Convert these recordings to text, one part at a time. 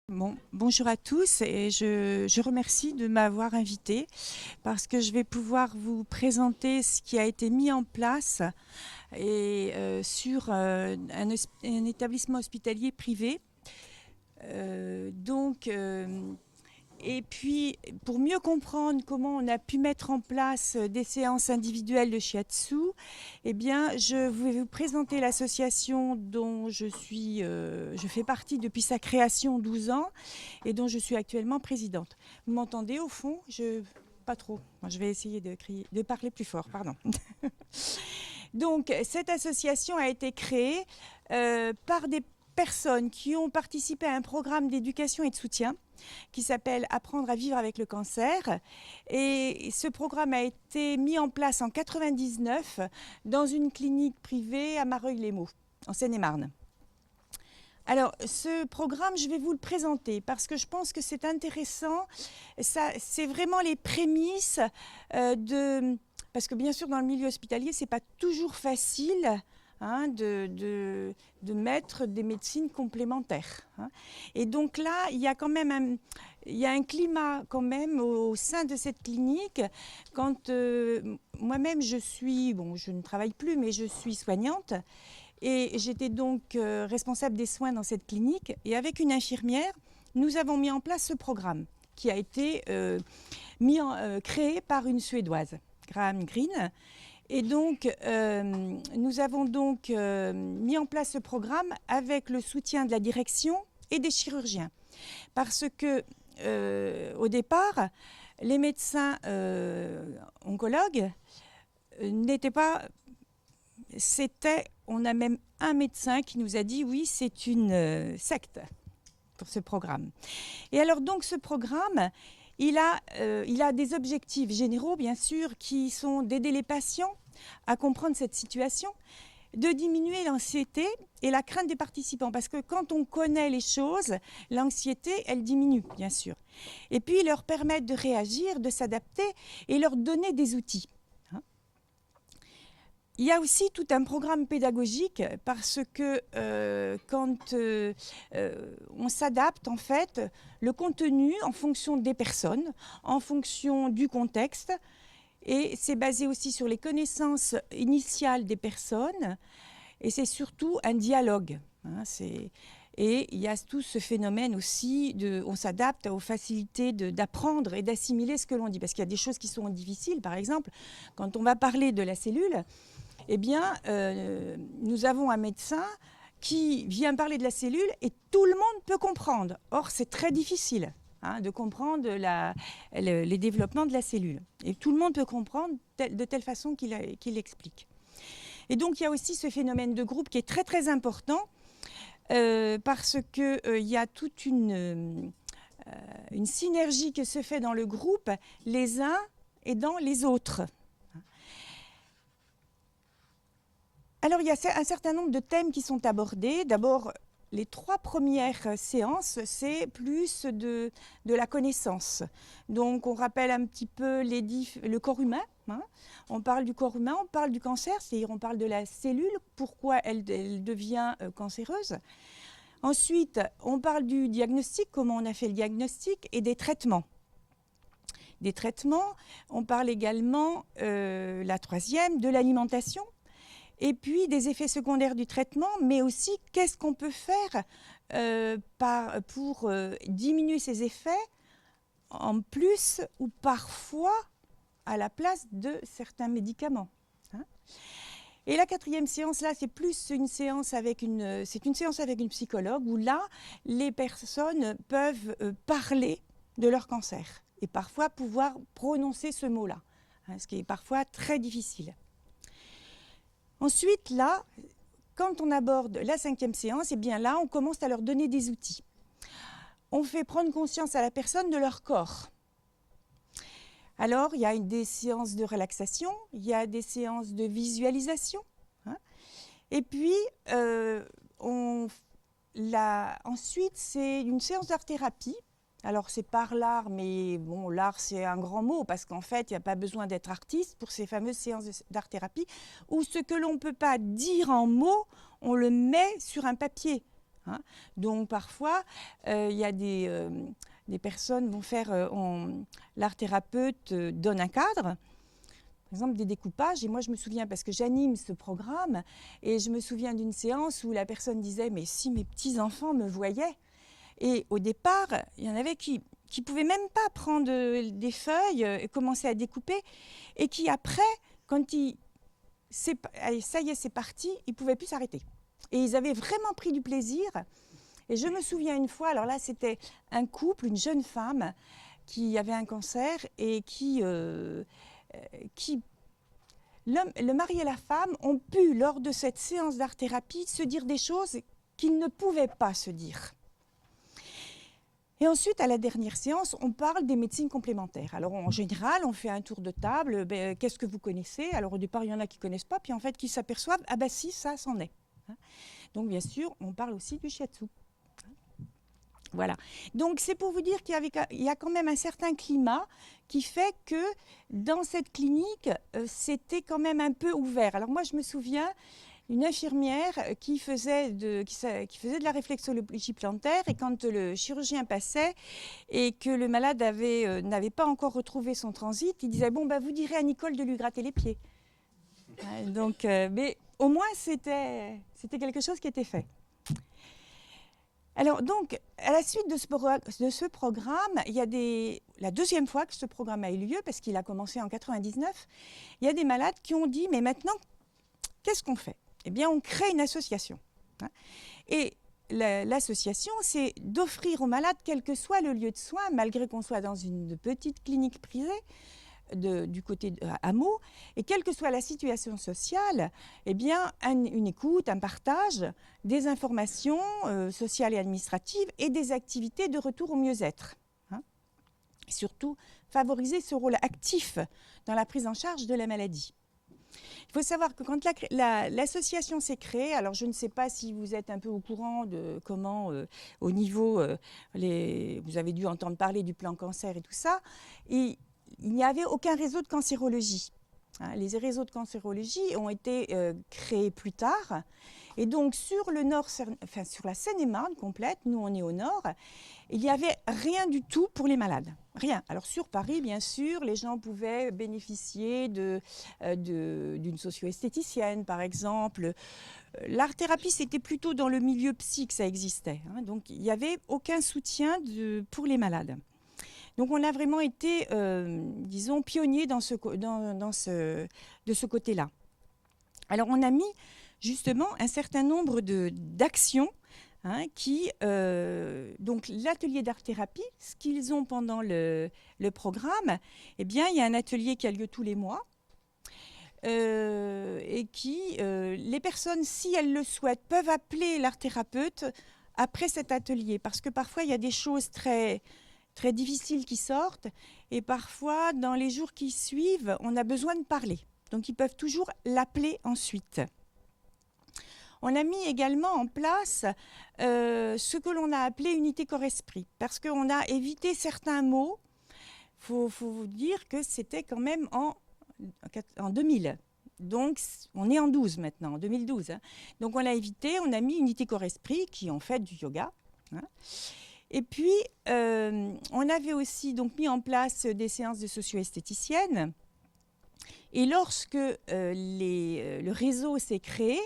Bon, bonjour à tous et je remercie de m'avoir invité parce que je vais pouvoir vous présenter ce qui a été mis en place sur un établissement hospitalier privé. Et puis, pour mieux comprendre comment on a pu mettre en place des séances individuelles de shiatsu, eh bien, je vais vous présenter l'association dont je fais partie depuis sa création 12 ans et dont je suis actuellement présidente. Vous m'entendez au fond? Pas trop. Je vais essayer de parler plus fort, pardon. Donc, cette association a été créée par des personnes qui ont participé à un programme d'éducation et de soutien qui s'appelle Apprendre à vivre avec le cancer. Et ce programme a été mis en place en 1999 dans une clinique privée à Mareuil-les-Maux, en Seine-et-Marne. Alors, ce programme, je vais vous le présenter parce que je pense que c'est intéressant. C'est vraiment les prémices Parce que bien sûr, dans le milieu hospitalier, ce n'est pas toujours facile de mettre des médecines complémentaires. Et donc là, il y a quand même un climat quand même au sein de cette clinique. Quand moi-même, je ne travaille plus, mais je suis soignante. Et j'étais donc responsable des soins dans cette clinique. Et avec une infirmière, nous avons mis en place ce programme qui a été créé par une Suédoise, Graham Greene. Et donc, nous avons donc mis en place ce programme avec le soutien de la direction et des chirurgiens. Parce que, au départ, les médecins oncologues n'étaient pas... On a même un médecin qui nous a dit oui, c'est une secte pour ce programme. Et alors donc ce programme, il a des objectifs généraux bien sûr qui sont d'aider les patients à comprendre cette situation, de diminuer l'anxiété et la crainte des participants. Parce que quand on connaît les choses, l'anxiété, elle diminue bien sûr. Et puis leur permettre de réagir, de s'adapter et leur donner des outils. Il y a aussi tout un programme pédagogique parce que quand on s'adapte en fait le contenu en fonction des personnes, en fonction du contexte, et c'est basé aussi sur les connaissances initiales des personnes, et c'est surtout un dialogue. Et il y a tout ce phénomène aussi, on s'adapte aux facilités d'apprendre et d'assimiler ce que l'on dit. Parce qu'il y a des choses qui sont difficiles, par exemple, quand on va parler de la cellule, eh bien, nous avons un médecin qui vient parler de la cellule et tout le monde peut comprendre. Or, c'est très difficile de comprendre les développements de la cellule. Et tout le monde peut comprendre de telle façon qu'il explique. Et donc, il y a aussi ce phénomène de groupe qui est très, très important parce qu'il y a toute une synergie qui se fait dans le groupe, les uns aidant les autres. Alors, il y a un certain nombre de thèmes qui sont abordés. D'abord, les 3 premières séances, c'est plus de la connaissance. Donc, on rappelle un petit peu le corps humain. On parle du corps humain, on parle du cancer, c'est-à-dire on parle de la cellule, pourquoi elle devient cancéreuse. Ensuite, on parle du diagnostic, comment on a fait le diagnostic, et des traitements. Des traitements, on parle également, la 3e, de l'alimentation. Et puis des effets secondaires du traitement, mais aussi qu'est-ce qu'on peut faire pour diminuer ces effets en plus ou parfois à la place de certains médicaments. Et la 4e séance, là, c'est plus une séance avec une psychologue où là, les personnes peuvent parler de leur cancer et parfois pouvoir prononcer ce mot-là, ce qui est parfois très difficile. Ensuite, là, quand on aborde la 5e séance, eh bien là, on commence à leur donner des outils. On fait prendre conscience à la personne de leur corps. Alors, il y a des séances de relaxation, il y a des séances de visualisation. Et puis, ensuite, c'est une séance d'art-thérapie. Alors, c'est par l'art, mais bon, l'art, c'est un grand mot, parce qu'en fait, il n'y a pas besoin d'être artiste pour ces fameuses séances d'art-thérapie, où ce que l'on ne peut pas dire en mots, on le met sur un papier. hein. Donc parfois, il y a des personnes vont faire, l'art thérapeute donne un cadre, par exemple des découpages, et moi je me souviens, parce que j'anime ce programme, et je me souviens d'une séance où la personne disait « mais si mes petits-enfants me voyaient ». Et au départ, il y en avait qui pouvaient même pas prendre des feuilles et commencer à découper, et qui après, quand allez, ça y est, c'est parti, ils ne pouvaient plus s'arrêter. Et ils avaient vraiment pris du plaisir. Et je me souviens une fois, alors là, c'était un couple, une jeune femme qui avait un cancer et le mari et la femme ont pu, lors de cette séance d'art-thérapie, se dire des choses qu'ils ne pouvaient pas se dire. Et ensuite, à la dernière séance, on parle des médecines complémentaires. Alors, en général, on fait un tour de table. Qu'est-ce que vous connaissez? Alors, au départ, il y en a qui ne connaissent pas, puis en fait, qui s'aperçoivent, ah ben si, ça, c'en est. Donc, bien sûr, on parle aussi du shiatsu. Voilà. Donc, c'est pour vous dire qu'il y a quand même un certain climat qui fait que dans cette clinique, c'était quand même un peu ouvert. Alors, moi, je me souviens une infirmière qui faisait de la réflexologie plantaire, et quand le chirurgien passait et que le malade n'avait pas encore retrouvé son transit, il disait « bon, vous direz à Nicole de lui gratter les pieds ». Donc, mais au moins, c'était quelque chose qui était fait. Alors donc, à la suite de ce programme, il y a la deuxième fois que ce programme a eu lieu, parce qu'il a commencé en 99, il y a des malades qui ont dit « mais maintenant, qu'est-ce qu'on fait ?» Eh bien, on crée une association. Et l'association, c'est d'offrir aux malades, quel que soit le lieu de soins, malgré qu'on soit dans une petite clinique privée, du côté de Hameau, et quelle que soit la situation sociale, eh bien, une écoute, un partage, des informations sociales et administratives et des activités de retour au mieux-être. Surtout, favoriser ce rôle actif dans la prise en charge de la maladie. Il faut savoir que quand l'association s'est créée, alors je ne sais pas si vous êtes un peu au courant de comment, au niveau, vous avez dû entendre parler du plan cancer et tout ça, et il n'y avait aucun réseau de cancérologie. Les réseaux de cancérologie ont été créés plus tard. Et donc, sur le nord, enfin, sur la Seine-et-Marne complète, nous on est au nord, il n'y avait rien du tout pour les malades. Rien. Alors, sur Paris, bien sûr, les gens pouvaient bénéficier d'une socio-esthéticienne, par exemple. L'art-thérapie, c'était plutôt dans le milieu psy que ça existait. Donc, il n'y avait aucun soutien pour les malades. Donc, on a vraiment été, disons, pionniers de ce côté-là. Alors, on a mis justement un certain nombre d'actions donc l'atelier d'art-thérapie, ce qu'ils ont pendant le programme, eh bien, il y a un atelier qui a lieu tous les mois et les personnes, si elles le souhaitent, peuvent appeler l'art-thérapeute après cet atelier, parce que parfois, il y a des choses très très difficiles qui sortent, et parfois, dans les jours qui suivent, on a besoin de parler. Donc, ils peuvent toujours l'appeler ensuite. On a mis également en place ce que l'on a appelé unité corps-esprit, parce qu'on a évité certains mots. Il faut vous dire que c'était quand même en 2000. Donc, on est en 12 maintenant, en 2012. Donc, on l'a évité, on a mis unité corps-esprit, qui est en fait du yoga. Et puis, on avait aussi donc, mis en place des séances de socio-esthéticiennes. Et lorsque le réseau s'est créé,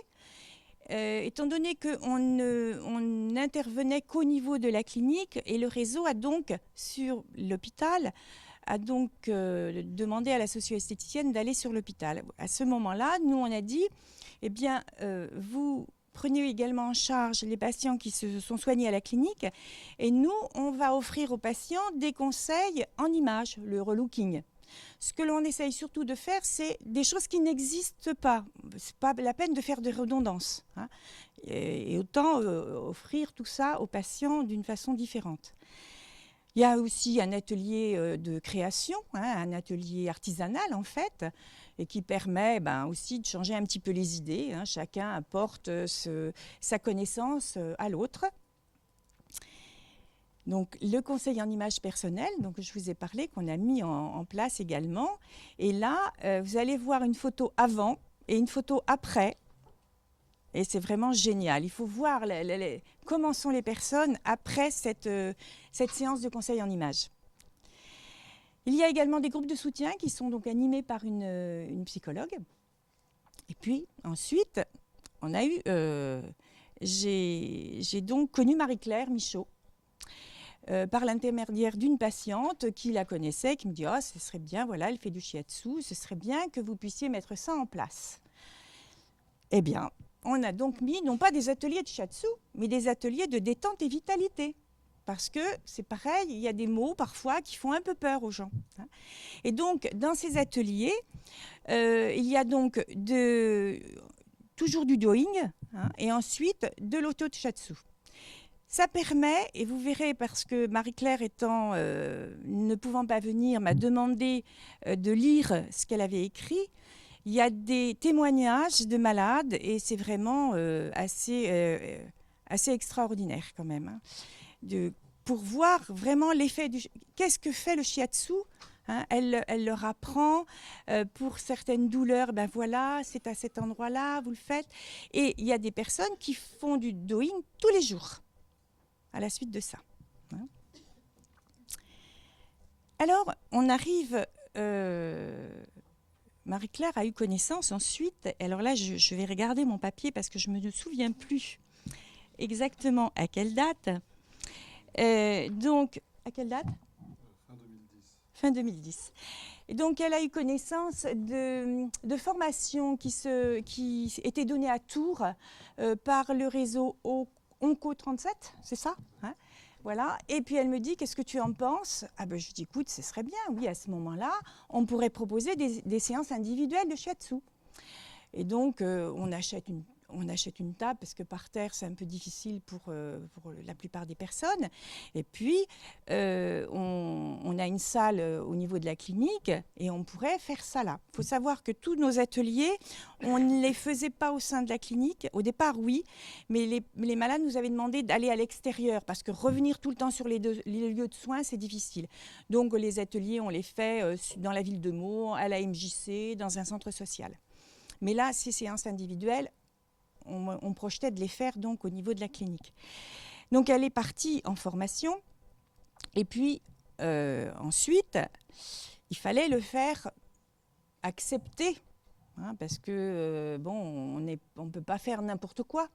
étant donné qu'on n'intervenait qu'au niveau de la clinique, et le réseau a donc, sur l'hôpital, a donc demandé à la socio-esthéticienne d'aller sur l'hôpital. À ce moment-là, nous, on a dit, eh bien, vous prenez également en charge les patients qui se sont soignés à la clinique, et nous, on va offrir aux patients des conseils en images, le relooking. Ce que l'on essaye surtout de faire, c'est des choses qui n'existent pas. Ce n'est pas la peine de faire des redondances. Et autant offrir tout ça aux patients d'une façon différente. Il y a aussi un atelier de création, un atelier artisanal en fait, et qui permet aussi de changer un petit peu les idées. Chacun apporte sa connaissance à l'autre. Donc, le conseil en image personnelle, donc je vous ai parlé, qu'on a mis en place également. Et là, vous allez voir une photo avant et une photo après. Et c'est vraiment génial. Il faut voir comment sont les personnes après cette séance de conseil en images. Il y a également des groupes de soutien qui sont donc animés par une psychologue. Et puis ensuite, on a eu, j'ai donc connu Marie-Claire Michaud par l'intermédiaire d'une patiente qui la connaissait, qui me dit « Oh, ce serait bien, voilà, elle fait du shiatsu, ce serait bien que vous puissiez mettre ça en place. » Eh bien, on a donc mis, non pas des ateliers de shiatsu, mais des ateliers de détente et vitalité. Parce que c'est pareil, il y a des mots parfois qui font un peu peur aux gens. Et donc, dans ces ateliers, il y a donc toujours du doing et ensuite de l'auto-shiatsu. Ça permet, et vous verrez, parce que Marie-Claire ne pouvant pas venir, m'a demandé de lire ce qu'elle avait écrit. Il y a des témoignages de malades et c'est vraiment assez extraordinaire quand même. Pour voir vraiment l'effet du... Qu'est-ce que fait le shiatsu ? Elle leur apprend pour certaines douleurs, ben voilà, c'est à cet endroit-là, vous le faites. Et il y a des personnes qui font du doing tous les jours à la suite de ça. Alors, on arrive... Marie-Claire a eu connaissance ensuite. Alors là, je vais regarder mon papier parce que je ne me souviens plus exactement à quelle date. Donc, à quelle date ? Fin 2010. Fin 2010. Et donc, elle a eu connaissance de formations qui étaient données à Tours par le réseau Onco 37, c'est ça, hein ? Voilà. Et puis elle me dit, qu'est-ce que tu en penses ? Ah ben, je dis, écoute, ce serait bien, oui, à ce moment-là, on pourrait proposer des séances individuelles de shiatsu. Et donc, on achète une table parce que par terre, c'est un peu difficile pour la plupart des personnes. Et puis, on a une salle au niveau de la clinique et on pourrait faire ça là. Il faut savoir que tous nos ateliers, on ne les faisait pas au sein de la clinique. Au départ, oui, mais les malades nous avaient demandé d'aller à l'extérieur parce que revenir tout le temps sur les lieux de soins, c'est difficile. Donc, les ateliers, on les fait dans la ville de Meaux, à la MJC, dans un centre social. Mais là, ces séances individuelles, on projetait de les faire donc au niveau de la clinique. Donc elle est partie en formation et puis ensuite il fallait le faire accepter parce que bon, on ne peut pas faire n'importe quoi.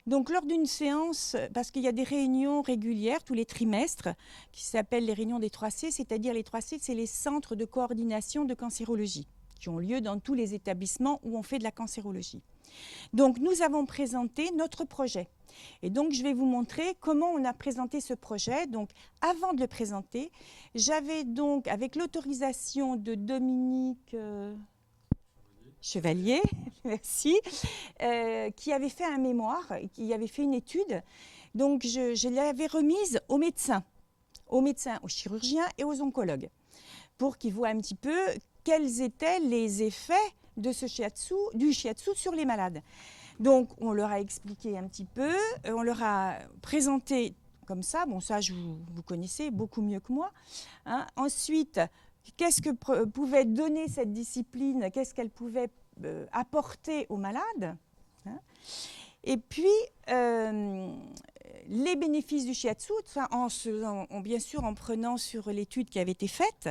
Donc lors d'une séance, parce qu'il y a des réunions régulières tous les trimestres qui s'appellent les réunions des 3C, c'est-à-dire les 3C, c'est les centres de coordination de cancérologie qui ont lieu dans tous les établissements où on fait de la cancérologie. Donc, nous avons présenté notre projet. Et donc, je vais vous montrer comment on a présenté ce projet. Donc, avant de le présenter, j'avais donc, avec l'autorisation de Dominique Chevalier, merci, qui avait fait un mémoire, qui avait fait une étude. Donc, je l'avais remise aux médecins, aux chirurgiens et aux oncologues, pour qu'ils voient un petit peu quels étaient les effets de du shiatsu sur les malades. Donc, on leur a expliqué un petit peu, on leur a présenté comme ça. Bon, ça, vous connaissez beaucoup mieux que moi. Ensuite, qu'est-ce que pouvait donner cette discipline ? Qu'est-ce qu'elle pouvait apporter aux malades ? Et puis, les bénéfices du shiatsu, bien sûr en prenant sur l'étude qui avait été faite.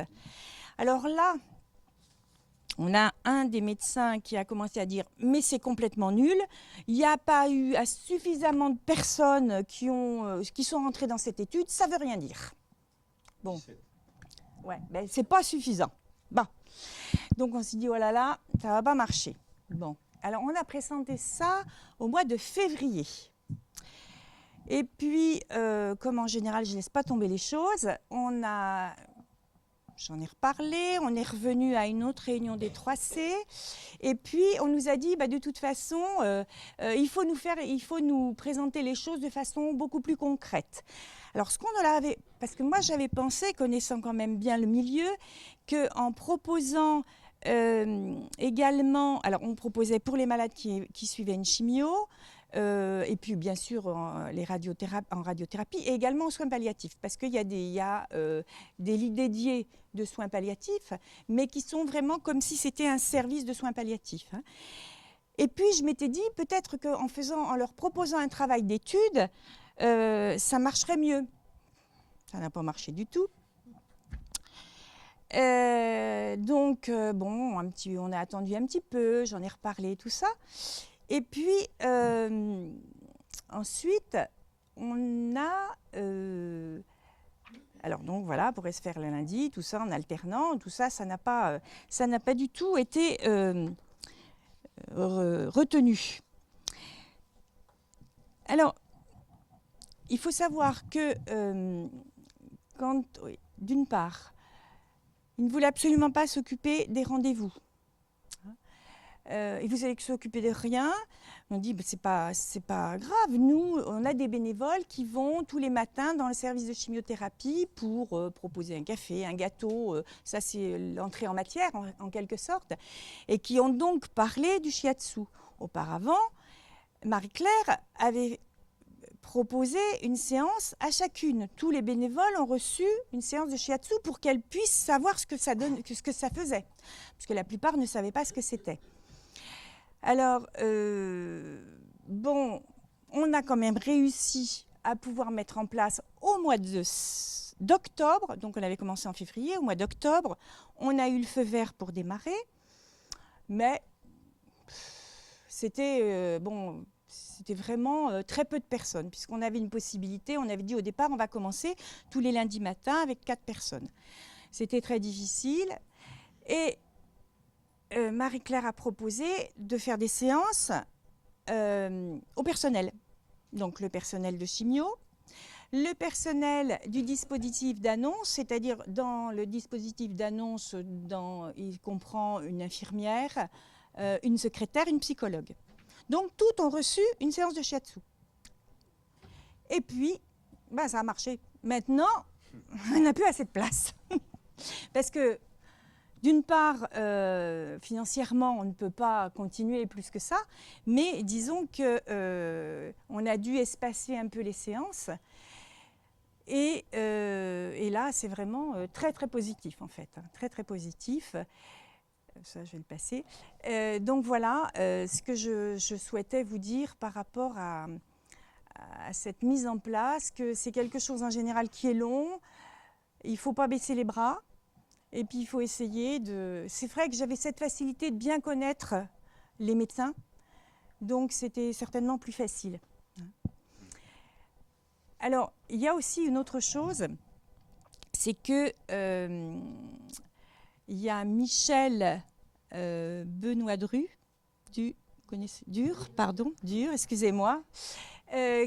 Alors là, on a un des médecins qui a commencé à dire « mais c'est complètement nul, il n'y a pas eu suffisamment de personnes qui sont rentrées dans cette étude, ça ne veut rien dire. » Bon, ouais, ben, c'est pas suffisant. Bon, donc on s'est dit « oh là là, ça ne va pas marcher. » Bon, alors on a présenté ça au mois de février. Et puis, comme en général je ne laisse pas tomber les choses, j'en ai reparlé, on est revenu à une autre réunion des 3C et puis on nous a dit de toute façon il faut nous présenter les choses de façon beaucoup plus concrète. Alors ce qu'on avait, parce que moi j'avais pensé, connaissant quand même bien le milieu, qu'en proposant également, alors on proposait pour les malades qui suivaient une chimio, et puis bien sûr en radiothérapie et également en soins palliatifs parce qu'il y a des lits dédiés de soins palliatifs mais qui sont vraiment comme si c'était un service de soins palliatifs. Et puis, je m'étais dit, peut-être en leur proposant un travail d'étude, ça marcherait mieux. Ça n'a pas marché du tout. Bon, on a attendu un petit peu, j'en ai reparlé, tout ça. Et puis, ensuite, on a... alors donc voilà, pourrait se faire le lundi, tout ça en alternant, tout ça, ça n'a pas du tout été retenu. Alors, il faut savoir que d'une part, il ne voulait absolument pas s'occuper des rendez-vous. Il vous allez s'occuper de rien. On dit, c'est pas grave. Nous, on a des bénévoles qui vont tous les matins dans le service de chimiothérapie pour proposer un café, un gâteau. Ça, c'est l'entrée en matière, en quelque sorte. Et qui ont donc parlé du shiatsu. Auparavant, Marie-Claire avait proposé une séance à chacune. Tous les bénévoles ont reçu une séance de shiatsu pour qu'elles puissent savoir ce que ça faisait. Parce que la plupart ne savaient pas ce que c'était. Alors, bon, on a quand même réussi à pouvoir mettre en place au mois d'octobre, donc on avait commencé en février, au mois d'octobre, on a eu le feu vert pour démarrer, mais c'était vraiment très peu de personnes, puisqu'on avait une possibilité, on avait dit au départ, on va commencer tous les lundis matins avec 4 personnes. C'était très difficile, et Marie-Claire a proposé de faire des séances au personnel. Donc le personnel de chimio, le personnel du dispositif d'annonce, c'est-à-dire dans le dispositif d'annonce, il comprend une infirmière, une secrétaire, une psychologue. Donc toutes ont reçu une séance de shiatsu. Et puis, ça a marché. Maintenant, on n'a plus assez de place. Parce que d'une part, financièrement, on ne peut pas continuer plus que ça, mais disons qu'on a dû espacer un peu les séances. Et là, c'est vraiment très, très positif, en fait. Très, très positif. Ça, je vais le passer. Donc voilà ce que je souhaitais vous dire par rapport à cette mise en place, que c'est quelque chose en général qui est long. Il ne faut pas baisser les bras. Et puis, il faut essayer de... C'est vrai que j'avais cette facilité de bien connaître les médecins, donc c'était certainement plus facile. Alors, il y a aussi une autre chose, c'est que il y a Michel Benoît Dur, excusez-moi,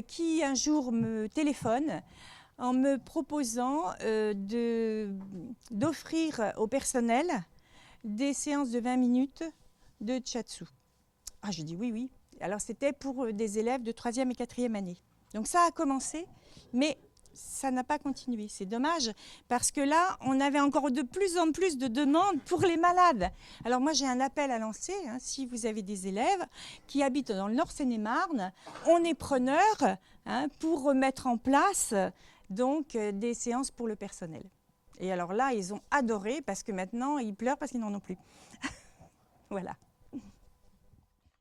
qui un jour me téléphone en me proposant d'offrir au personnel des séances de 20 minutes de shiatsu. Ah, j'ai dit oui. Alors, c'était pour des élèves de 3e et 4e année. Donc, ça a commencé, mais ça n'a pas continué. C'est dommage, parce que là, on avait encore de plus en plus de demandes pour les malades. Alors, moi, j'ai un appel à lancer. Si vous avez des élèves qui habitent dans le Nord Seine-et-Marne, on est preneurs pour remettre en place donc des séances pour le personnel. Et alors là, ils ont adoré parce que maintenant, ils pleurent parce qu'ils n'en ont plus. Voilà.